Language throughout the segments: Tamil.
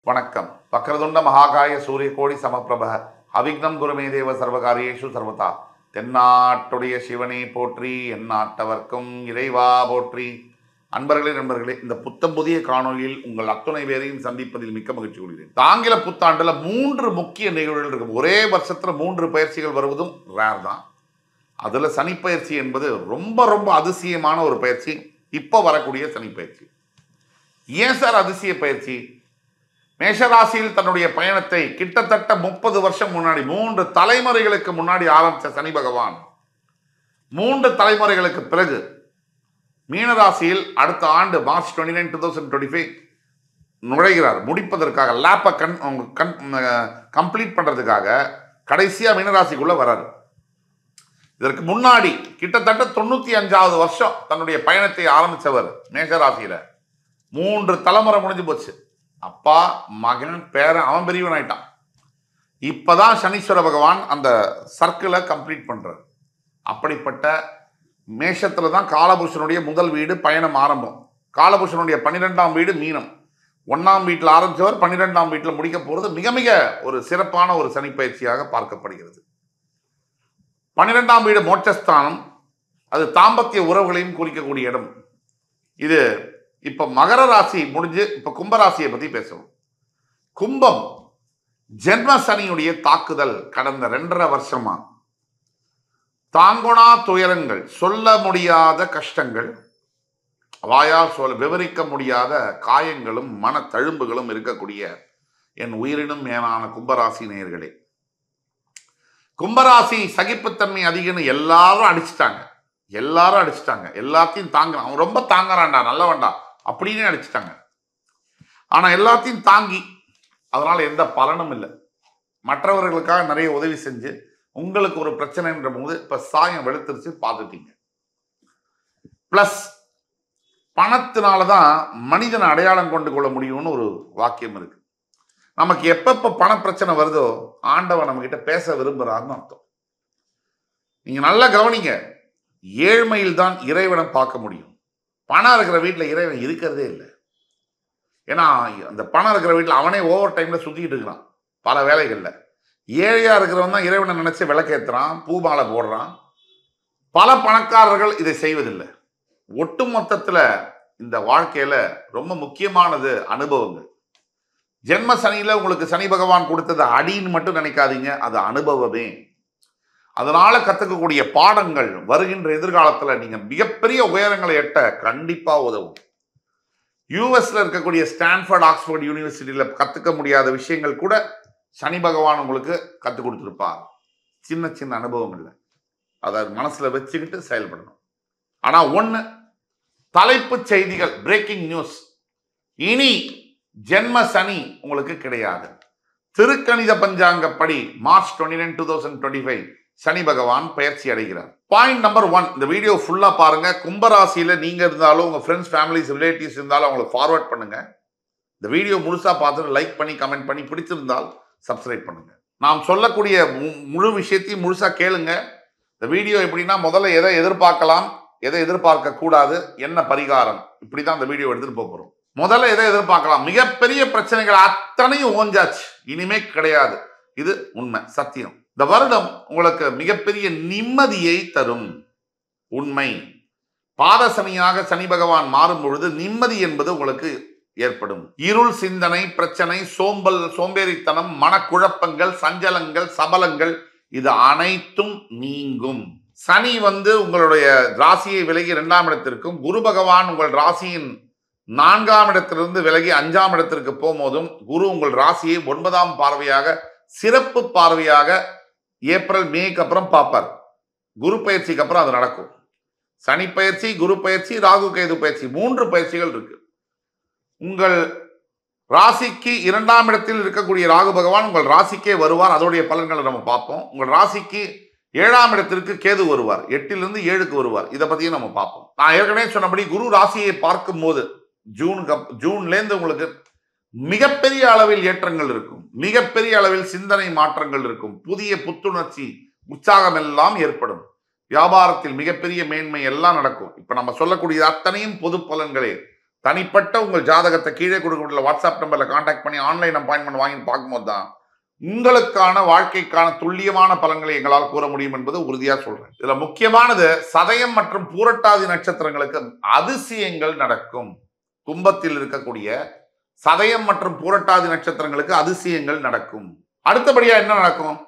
வணக்கம். வக்ரதுண்ட மகாகாய சூரிய கோடி சமப்பிரப அவிக்னம் குருமே தேவ சர்வகாரியேஷு சர்வதா. தென்னாட்டுடைய சிவனை போற்றி, எந்நாட்டவர்க்கும் இறைவா போற்றி. அன்பர்களே, நண்பர்களே, இந்த புத்தம் புதிய காணொலியில் உங்கள் அத்துணை பேரையும் சந்திப்பதில் மிக்க மகிழ்ச்சி கொள்கிறேன். ஆங்கில புத்தாண்டுல 3 முக்கிய நிகழ்வுகள் இருக்கும். ஒரே வருஷத்துல 3 பயிற்சிகள் வருவதும் ரேர் தான். அதுல சனி பயிற்சி என்பது ரொம்ப ரொம்ப அதிசயமான ஒரு பயிற்சி. இப்ப வரக்கூடிய சனி பயிற்சி. ஏன் சார் அதிசய பயிற்சி? மேஷராசியில் தன்னுடைய பயணத்தை கிட்டத்தட்ட 30 வருஷம் முன்னாடி, 3 தலைமுறைகளுக்கு முன்னாடி ஆரம்பித்த சனி பகவான் 3 தலைமுறைகளுக்கு பிறகு மீனராசியில் அடுத்த ஆண்டு மார்ச் 29, 2025 நுழைகிறார். முடிப்பதற்காக லேப்பை கம்ப்ளீட் பண்றதுக்காக கடைசியா மீனராசிக்குள்ள வராரு. இதற்கு முன்னாடி கிட்டத்தட்ட 95வது வருஷம் தன்னுடைய பயணத்தை ஆரம்பிச்சவர் மேஷராசியில 3 தலைமுறை முடிஞ்சு போச்சு. அப்பா, மகன், பேரன், அவன் பெரியவன் ஆயிட்டான். இப்பதான் சனீஸ்வர பகவான் அந்த சர்க்கிளை கம்ப்ளீட் பண்றார். அப்படிப்பட்ட மேஷத்துல தான் காலபுருஷனுடைய முதல் வீடு பயணம் ஆரம்பம். காலபுருஷனுடைய 12ஆம் வீடு மீனம். 1ஆம் வீட்டில் ஆரம்பிச்சவர் 12ஆம் வீட்டில் முடிக்க போறது மிக மிக ஒரு சிறப்பான ஒரு சனி பயிற்சியாக பார்க்கப்படுகிறது. 12ஆம் வீடு மோட்சஸ்தானம். அது தாம்பத்திய உறவுகளையும் குறிக்கக்கூடிய இடம். இது இப்ப மகர ராசி முடிஞ்சு இப்ப கும்பராசியை பத்தி பேசுவோம். கும்பம் ஜென்ம சனியுடைய தாக்குதல் கடந்த 2.5 வருஷமா தாங்கொணா துயரங்கள், சொல்ல முடியாத கஷ்டங்கள், வாயால் விவரிக்க முடியாத காயங்களும் மன தழும்புகளும் இருக்கக்கூடிய என் உயிரினும் மேலான கும்பராசி நேயர்களே, கும்பராசி சகிப்புத்தன்மை அதிகம்னு எல்லாரும் அடிச்சுட்டாங்க. எல்லாத்தையும் தாங்க, அவன் ரொம்ப தாங்குறான்டா, நல்லவன்டா அப்படின்னு அடிச்சுட்டாங்க. ஆனா எல்லாத்தையும் தாங்கி அதனால எந்த பலனும் இல்லை. மற்றவர்களுக்காக நிறைய உதவி செஞ்சு உங்களுக்கு ஒரு பிரச்சனைன்ற போது இப்ப சாயம் வெளுத்துருச்சு, பார்த்துட்டீங்க. பிளஸ் பணத்தினாலதான் மனிதனை அடையாளம் கொண்டு கொள்ள முடியும்னு ஒரு வாக்கியம் இருக்கு. நமக்கு எப்பப்ப பண பிரச்சனை வருதோ ஆண்டவன் நம்ம கிட்ட பேச விரும்புறாருன்னு அர்த்தம். நீங்க நல்லா கவனிங்க. ஏழ்மையில் தான் இறைவனை பார்க்க முடியும். பணம் இருக்கிற வீட்டில் இறைவன் இருக்கிறதே இல்லை. ஏன்னா அந்த பணம் இருக்கிற வீட்டில் அவனே ஓவர் டைம்ல சுத்திக்கிட்டு இருக்கிறான் பல வேலைகள்ல. ஏழையா இருக்கிறவன் தான் இறைவனை நினைச்சு விளக்கேற்றுறான், பூமாலை போடுறான். பல பணக்காரர்கள் இதை செய்வதில்லை. ஒட்டு மொத்தத்துல இந்த வாழ்க்கையில ரொம்ப முக்கியமானது அனுபவங்கள். ஜென்ம சனியில உங்களுக்கு சனி பகவான் கொடுத்தது அடின்னு மட்டும் நினைக்காதீங்க, அது அனுபவமே. அதனால கத்துக்கக்கூடிய பாடங்கள் வருகின்ற எதிர்காலத்துல நீங்க மிகப்பெரிய உயரங்களை எட்ட கண்டிப்பா உதவும். யூஎஸ்ல இருக்கக்கூடிய ஸ்டான்ஃபோர்ட், ஆக்ஸ்போர்ட் யூனிவர்சிட்டியில கத்துக்க முடியாத விஷயங்கள் கூட சனி பகவான் உங்களுக்கு கத்துக் கொடுத்திருப்பார். சின்ன சின்ன அனுபவங்கள்ல அதை மனசுல வச்சுக்கிட்டு செயல்படணும். ஆனா ஒண்ணு, தலைப்பு செய்திகள், பிரேக்கிங் நியூஸ், இனி ஜென்ம சனி உங்களுக்கு கிடையாது. திருக்கணித பஞ்சாங்கப்படி மார்ச் 29, 2025 சனி பகவான் பயிற்சி அடைகிறார். பாயிண்ட் நம்பர் 1, இந்த வீடியோ ஃபுல்லா பாருங்க. கும்பராசியில நீங்க இருந்தாலும் உங்க ஃப்ரெண்ட்ஸ், ஃபேமிலிஸ், ரிலேட்டிவ்ஸ் இருந்தாலும் அவங்களுக்கு ஃபார்வர்ட் பண்ணுங்க. இந்த வீடியோ முழுசா பார்த்துட்டு லைக் பண்ணி கமெண்ட் பண்ணி பிடிச்சிருந்தால் சப்ஸ்கிரைப் பண்ணுங்க. நாம் சொல்லக்கூடிய முழு விஷயத்தையும் முழுசா கேளுங்க. இந்த வீடியோ எப்படின்னா, முதல்ல எதை எதிர்பார்க்கலாம், எதை எதிர்பார்க்க கூடாது, என்ன பரிகாரம், இப்படிதான் இந்த வீடியோ எடுத்துட்டு போறோம். முதல்ல எதை எதிர்பார்க்கலாம்? மிகப்பெரிய பிரச்சனைகள் அத்தனையும் ஓஞ்சாச்சு, இனிமே கிடையாது. இது உண்மை, சத்தியம். இந்த வருடம் உங்களுக்கு மிகப்பெரிய நிம்மதியை தரும். உண்மை. பாதசனியாக சனி பகவான் மாறும் பொழுது நிம்மதி என்பது உங்களுக்கு ஏற்படும். இருள் சிந்தனை, பிரச்சனை, சோம்பேறித்தனம், மனக்குழப்பங்கள், சஞ்சலங்கள், சபலங்கள், இது அனைத்தும் நீங்கும். சனி உங்களுடைய ராசியை விலகி 2ஆம் இடத்திற்கும், குரு பகவான் உங்கள் ராசியின் 4ஆம் இடத்திலிருந்து விலகி 5ஆம் இடத்திற்கு போகும்போதும் குரு உங்கள் ராசியை 9ஆம் பார்வையாக, சிறப்பு பார்வையாக ஏப்ரல், மேக்கு அப்புறம் பார்ப்பார். குரு பயிற்சிக்கு அப்புறம் அது நடக்கும். சனி பயிற்சி, குரு பயிற்சி, ராகு கேது பயிற்சி, 3 பயிற்சிகள் இருக்கு. உங்கள் ராசிக்கு 2ஆம் இடத்தில் இருக்கக்கூடிய ராகு பகவான் உங்கள் ராசிக்கே வருவார். அதோடைய பலன்களை நம்ம பார்ப்போம். உங்கள் ராசிக்கு 7ஆம் இடத்திற்கு கேது வருவார். 8லிருந்து 7க்கு வருவார். இதை பத்தியும் நம்ம பார்ப்போம். நான் ஏற்கனவே சொன்னபடி குரு ராசியை பார்க்கும் போது ஜூன்லேருந்து உங்களுக்கு மிகப்பெரிய அளவில் ஏற்றங்கள் இருக்கும். மிகப்பெரிய அளவில் சிந்தனை மாற்றங்கள் இருக்கும். புதிய புத்துணர்ச்சி, உற்சாகம் எல்லாம் ஏற்படும். வியாபாரத்தில் மிகப்பெரிய மேன்மை எல்லாம் நடக்கும். இப்ப நம்ம சொல்லக்கூடிய அத்தனையும் பொது பலன்களே. தனிப்பட்ட உங்கள் ஜாதகத்தை கீழே கொடுக்கப்பட்டுள்ள வாட்ஸ்அப் நம்பர்ல கான்டாக்ட் பண்ணி ஆன்லைன் அப்பாயின்மெண்ட் வாங்கி பார்க்கும்போது தான் உங்களுக்கான வாழ்க்கைக்கான துல்லியமான பலன்களை எங்களால் கூற முடியும் என்பது உறுதியா சொல்றேன். இதுல முக்கியமானது சதயம் மற்றும் பூரட்டாதி நட்சத்திரங்களுக்கு அதிசயங்கள் நடக்கும். கும்பத்தில் இருக்கக்கூடிய சதயம் மற்றும் பூரட்டாதி நட்சத்திரங்களுக்கு அதிசயங்கள் நடக்கும். அடுத்தபடியா என்ன நடக்கும்?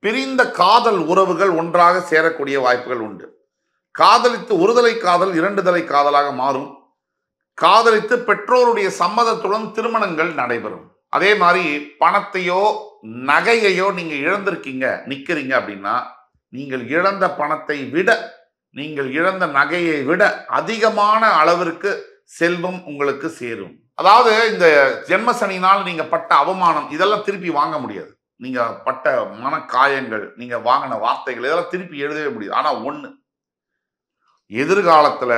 பிரிந்த காதல் உறவுகள் ஒன்றாக சேரக்கூடிய வாய்ப்புகள் உண்டு. காதலித்து ஒருதலை காதல் இரண்டுதலை காதலாக மாறும். காதலித்து பெற்றோருடைய சம்மதத்துடன் திருமணங்கள் நடைபெறும். அதே மாதிரி பணத்தையோ நகையையோ நீங்க இழந்திருக்கீங்க, நிக்கிறீங்க அப்படின்னா நீங்கள் இழந்த பணத்தை விட நீங்கள் இழந்த நகையை விட அதிகமான அளவிற்கு செல்வம் உங்களுக்கு சேரும். அதாவது இந்த ஜென்ம சனினால் நீங்க பட்ட அவமானம் இதெல்லாம் திருப்பி வாங்க முடியாது. நீங்க பட்ட மன காயங்கள், நீங்க வாங்கின வார்த்தைகள் இதெல்லாம் திருப்பி எழுதவே முடியாது. ஆனா ஒண்ணு, எதிர்காலத்துல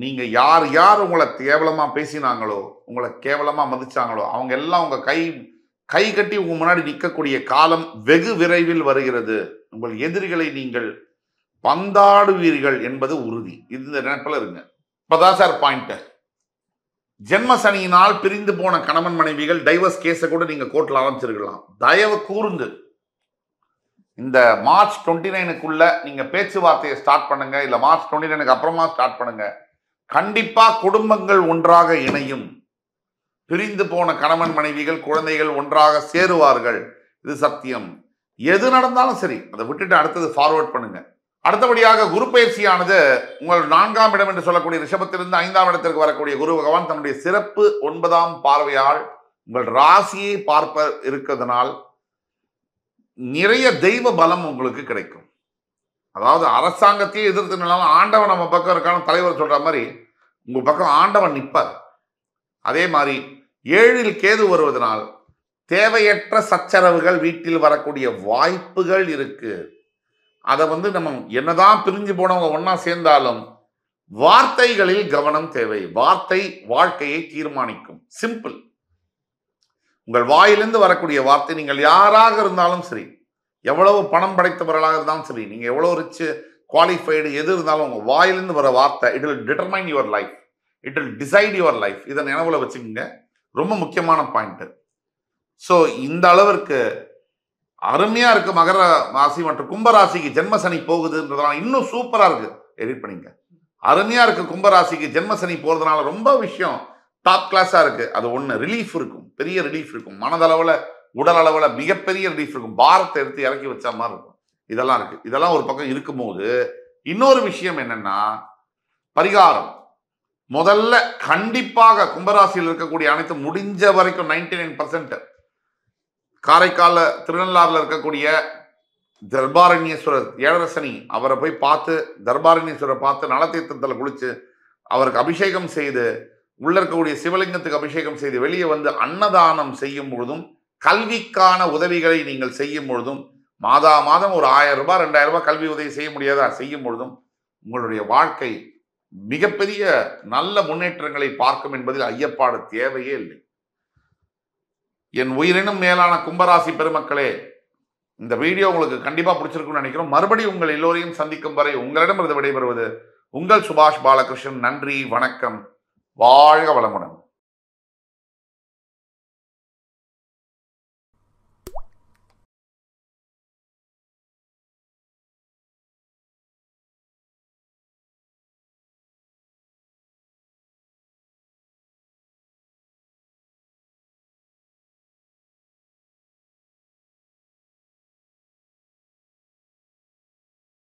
நீங்க யார் யார் உங்களை கேவலமா பேசினாங்களோ, உங்களை கேவலமா மதிச்சாங்களோ, அவங்க எல்லாம் உங்க கை கட்டி உங்க முன்னாடி நிற்கக்கூடிய காலம் வெகு விரைவில் வருகிறது. உங்கள் எதிரிகளை நீங்கள் பந்தாடுவீர்கள் என்பது உறுதி. இந்த நினைப்பில் இருங்க. இப்பதான் சார் பாயிண்ட். ஜென்ம சனியினால் பிரிந்து போன கணவன் மனைவிகள் டைவர்ஸ் கேஸை கூட நீங்க கோர்ட்ல ஆரம்பிச்சிருக்கலாம். தயவு கூர்ந்து இந்த மார்ச் 29க்குள்ள நீங்க பேச்சுவார்த்தையை ஸ்டார்ட் பண்ணுங்க. இல்ல மார்ச் 29க்கு அப்புறமா ஸ்டார்ட் பண்ணுங்க. கண்டிப்பா குடும்பங்கள் ஒன்றாக இணையும். பிரிந்து போன கணவன் மனைவிகள் குழந்தைகள் ஒன்றாக சேருவார்கள். இது சத்தியம். எது நடந்தாலும் சரி அதை விட்டுட்டு அடுத்தது ஃபார்வர்ட் பண்ணுங்க. அடுத்தபடியாக குரு பயிற்சியானது உங்கள் 4ஆம் இடம் என்று சொல்லக்கூடிய ரிஷபத்திலிருந்து 5ஆம் இடத்திற்கு வரக்கூடிய குரு பகவான் தன்னுடைய சிறப்பு 9ஆம் பார்வையால் உங்கள் ராசியை பார்ப்ப இருக்கிறதுனால் நிறைய தெய்வ பலம் உங்களுக்கு கிடைக்கும். அதாவது அரசாங்கத்தையே எதிர்த்துனாலும் ஆண்டவன் நம்ம பக்கம் இருக்கான தலைவர் சொல்ற மாதிரி உங்க பக்கம் ஆண்டவன் நிற்பார். அதே மாதிரி 7ல் கேது வருவதனால் தேவையற்ற சச்சரவுகள் வீட்டில் வரக்கூடிய வாய்ப்புகள் இருக்கு. அதை நம்ம என்னதான் பிரிஞ்சு போனவங்க ஒன்னா சேர்ந்தாலும் வார்த்தைகளில் கவனம் தேவை. வார்த்தை வாழ்க்கையை தீர்மானிக்கும். சிம்பிள். உங்கள் வாயிலிருந்து வரக்கூடிய வார்த்தை, நீங்கள் யாராக இருந்தாலும் சரி, எவ்வளவு பணம் படைத்தவர்களாக இருந்தாலும் சரி, நீங்க எவ்வளவு ரிச் குவாலிஃபைடு எது இருந்தாலும் உங்க வாயிலிருந்து வர வார்த்தை it will determine your life, it will decide your life. இதை நினைவுல வச்சுக்கோங்க. ரொம்ப முக்கியமான பாயிண்ட். ஸோ இந்த அளவிற்கு அருமையா இருக்கு. மகர ராசி மற்றும் கும்பராசிக்கு ஜென்ம சனி போகுதுன்றதுனால இன்னும் சூப்பரா இருக்கு. எடிட் பண்ணிங்க. அருமையா இருக்கு. கும்பராசிக்கு ஜென்ம சனி போறதுனால ரொம்ப விஷயம் டாப் கிளாஸா இருக்கு. அது ஒண்ணு ரிலீஃப் இருக்கும், பெரிய ரிலீஃப் இருக்கும். மனதளவுல உடல் அளவுல மிகப்பெரிய ரிலீஃப் இருக்கும். பாரத்தை எடுத்து இறக்கி வச்ச மாதிரி இருக்கும். இதெல்லாம் இருக்கு. இதெல்லாம் ஒரு பக்கம் இருக்கும்போது இன்னொரு விஷயம் என்னன்னா பரிகாரம். முதல்ல கண்டிப்பாக கும்பராசியில் இருக்கக்கூடிய அனைத்து முடிஞ்ச வரைக்கும் 99% காரைக்கால திருநள்ளாறுல இருக்கக்கூடிய தர்பாரண்யேஸ்வரர் 7.5 சனி அவரை போய் பார்த்து, தர்பாரண்யேஸ்வரரை பார்த்து நலத்தீர்த்தத்தில் குளிச்சு அவருக்கு அபிஷேகம் செய்து, உள்ள இருக்கக்கூடிய சிவலிங்கத்துக்கு அபிஷேகம் செய்து வெளியே வந்து அன்னதானம் செய்யும் பொழுதும், கல்விக்கான உதவிகளை நீங்கள் செய்யும் பொழுதும், மாதா மாதம் ஒரு 1000 ரூபாய் 2000 ரூபாய் கல்வி உதவி செய்ய முடியாதா செய்யும் பொழுதும் உங்களுடைய வாழ்க்கை மிகப்பெரிய நல்ல முன்னேற்றங்களை பார்க்கும் என்பதில் ஐயப்பாடு தேவையே இல்லை. என் உயிரினும் மேலான கும்பராசி பெருமக்களே, இந்த வீடியோ உங்களுக்கு கண்டிப்பா பிடிச்சிருக்கும்னு நினைக்கிறோம். மறுபடியும் உங்கள் எல்லோரையும் சந்திக்கும் வரை உங்களிடமிருந்து விடைபெறுவது உங்கள் சுபாஷ் பாலகிருஷ்ணன். நன்றி, வணக்கம், வாழ்க வளமுடன்.